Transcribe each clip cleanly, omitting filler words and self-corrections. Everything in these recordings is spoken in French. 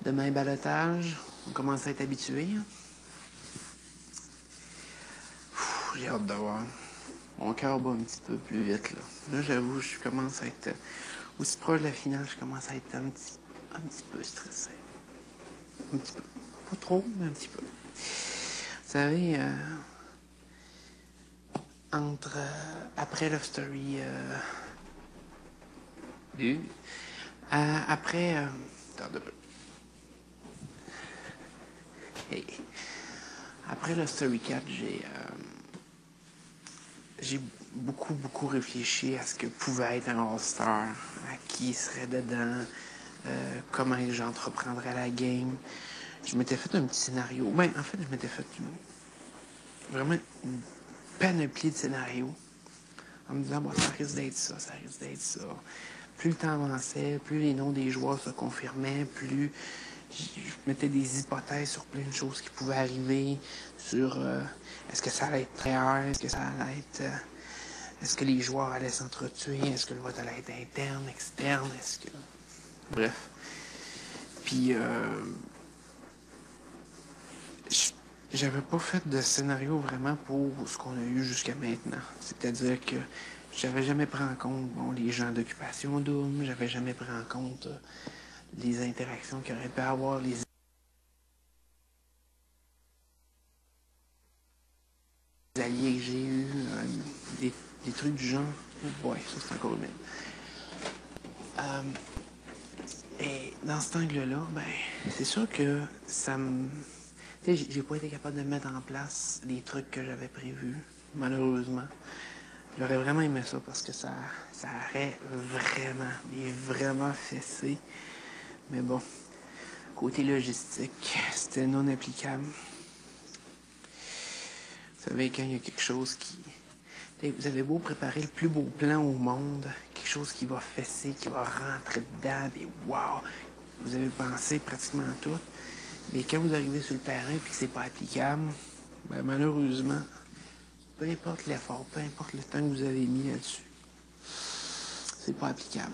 Demain, balotage. On commence à être habitué. J'ai hâte de voir. Mon cœur bat un petit peu plus vite, là. Là, j'avoue, je commence à être aussi proche de la finale, je commence à être un petit peu stressé. Un petit peu. Pas trop, mais un petit peu. Vous savez, après Love Story 2, après... attends un peu. Hey. Après Love Story 4, j'ai beaucoup réfléchi à ce que pouvait être un All-Star, à qui serait dedans, comment j'entreprendrais la game. Je m'étais fait un petit scénario. Ben, en fait, je m'étais fait vraiment une panoplie de scénarios en me disant, bon, ça risque d'être ça, ça risque d'être ça. Plus le temps avançait, plus les noms des joueurs se confirmaient, plus je mettais des hypothèses sur plein de choses qui pouvaient arriver, sur est-ce que ça allait être très hard, est-ce que ça allait être... est-ce que les joueurs allaient s'entretuer, est-ce que le vote allait être interne, externe, est-ce que... Bref. Puis, j'avais pas fait de scénario vraiment pour ce qu'on a eu jusqu'à maintenant. C'est-à-dire que j'avais jamais pris en compte les gens d'occupation double, j'avais jamais pris en compte les interactions qu'il aurait pu avoir, les alliés que j'ai eus, des trucs du genre. Ouais, ça c'est encore humain. Et dans cet angle-là, ben, c'est sûr que ça me... Tu sais, j'ai pas été capable de mettre en place les trucs que j'avais prévus, malheureusement. J'aurais vraiment aimé ça parce que ça aurait vraiment fessé. Mais bon, côté logistique, c'était non applicable. Vous savez, quand il y a quelque chose qui... Vous avez beau préparer le plus beau plan au monde, quelque chose qui va fesser, qui va rentrer dedans, et wow! Vous avez pensé pratiquement tout. Mais quand vous arrivez sur le terrain et que c'est pas applicable, ben malheureusement, peu importe l'effort, peu importe le temps que vous avez mis là-dessus, c'est pas applicable.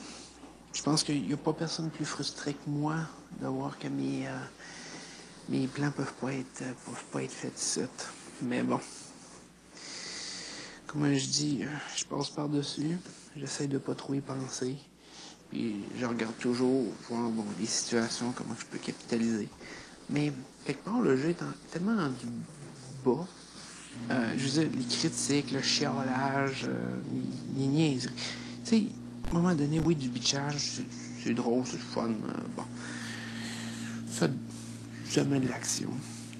Je pense qu'il n'y a pas personne plus frustré que moi de voir que mes plans peuvent pas être faits ici. Mais bon, comme je dis, je passe par-dessus. J'essaie de pas trop y penser. Puis je regarde toujours voir les situations, comment je peux capitaliser. Mais quelque part, le jeu est tellement rendu bas. Je veux dire, les critiques, le chiolage, les niaiseries. Tu sais, à un moment donné, oui, du bitchage, c'est drôle, c'est fun. Bon, ça met de l'action.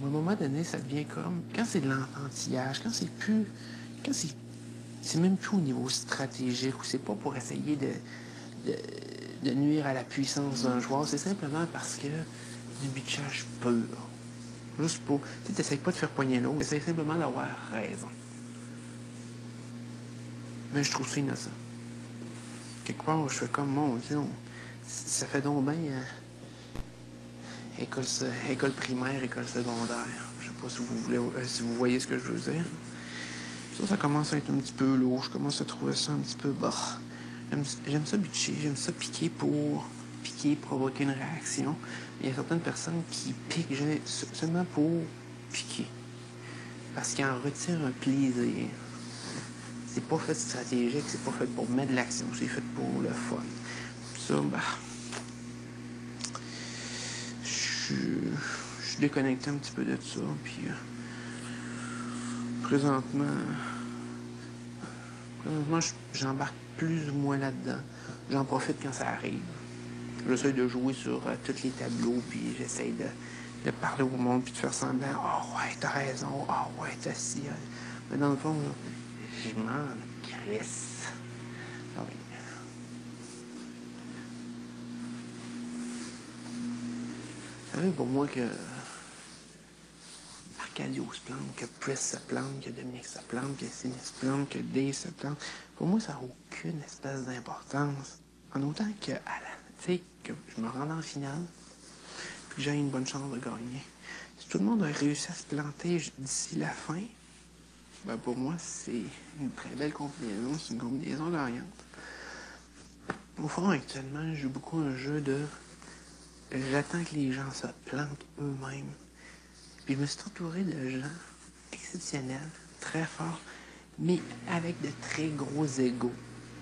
À un moment donné, ça devient comme... Quand c'est de l'enfantillage, quand c'est plus... Quand c'est même plus au niveau stratégique, ou c'est pas pour essayer de nuire à la puissance d'un joueur, c'est simplement parce que du bitchage pur. Juste pour... Tu n'essayes pas de faire poigner l'autre, tu essayes simplement d'avoir raison. Mais je trouve ça innocent. Quelque part, je fais comme, mon Dieu, ça fait donc bien école primaire, école secondaire. Je sais pas si vous voyez ce que je veux dire. Ça commence à être un petit peu lourd. Je commence à trouver ça un petit peu bas. J'aime ça bitcher, j'aime ça piquer pour provoquer une réaction. Il y a certaines personnes qui piquent seulement pour piquer. Parce qu'ils en retirent un plaisir. C'est pas fait stratégique, c'est pas fait pour mettre de l'action, c'est fait pour le fun. Ça, je suis déconnecté un petit peu de ça, puis présentement, j'embarque plus ou moins là-dedans. J'en profite quand ça arrive. J'essaie de jouer sur tous les tableaux, puis j'essaie de parler au monde, puis de faire semblant. Oh ouais, t'as raison. Oh ouais, t'as si. Mais dans le fond, là, je m'en crisse. Ah oui. Vous savez, pour moi, que Arcadio se plante, que Chris se plante, que Dominique se plante, que Sidney se plante, que Dave se plante, pour moi, ça n'a aucune espèce d'importance. En autant que, tu sais, que je me rende en finale, puis que j'ai une bonne chance de gagner. Si tout le monde a réussi à se planter d'ici la fin, ben pour moi, c'est une très belle combinaison. C'est une combinaison gagnante. Au fond, actuellement, je joue beaucoup un jeu de j'attends que les gens se plantent eux-mêmes. Puis je me suis entouré de gens exceptionnels, très forts, mais avec de très gros égos,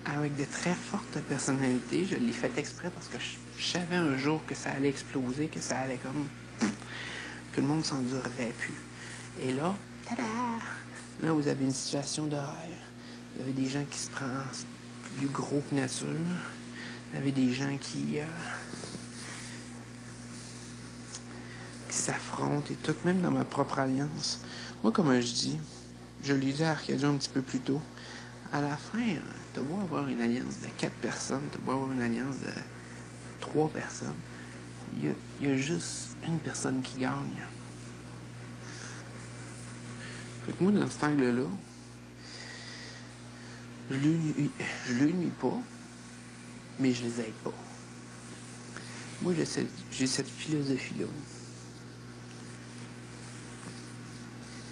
avec de très fortes personnalités. Je l'ai fait exprès parce que je savais un jour que ça allait exploser, que ça allait comme... que le monde s'endurerait plus. Et là, tada! Là, vous avez une situation de rêve. Vous avez des gens qui se prennent plus gros que nature. Vous avez des gens qui s'affrontent et tout, même dans ma propre alliance. Moi, comme je dis, je l'ai dit à Arcadia un petit peu plus tôt, à la fin, tu beau avoir une alliance de 4 personnes, tu beau avoir une alliance de 3 personnes, il y a juste une personne qui gagne. Fait que moi, dans cet angle-là, je le nuis pas, mais je les aide pas. Moi, j'ai cette philosophie-là.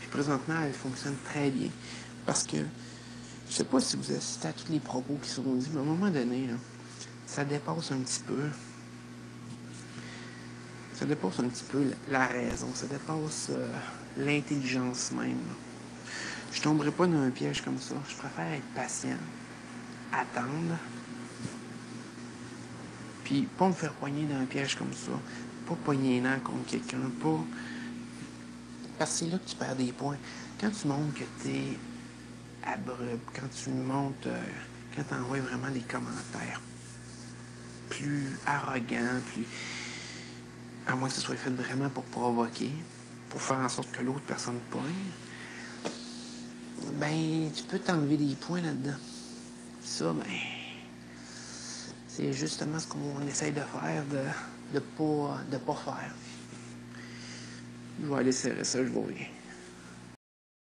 Puis présentement, elle fonctionne très bien. Parce que, je sais pas si vous assistez à tous les propos qui sont dits, mais à un moment donné, là, ça dépasse un petit peu. Ça dépasse un petit peu la raison. Ça dépasse l'intelligence même. Je tomberai pas dans un piège comme ça. Je préfère être patient, attendre, puis pas me faire poigner dans un piège comme ça. Pas poigner les contre quelqu'un, pas... Parce que c'est là que tu perds des points. Quand tu montres que t'es abrupt, quand tu montres... quand t'envoies vraiment des commentaires plus arrogants, plus... À moins que ce soit fait vraiment pour provoquer, pour faire en sorte que l'autre personne pogne, ben, tu peux t'enlever des points là-dedans. Ça, ben... C'est justement ce qu'on essaye de faire, de pas faire. Je vais aller serrer ça, je vais rien.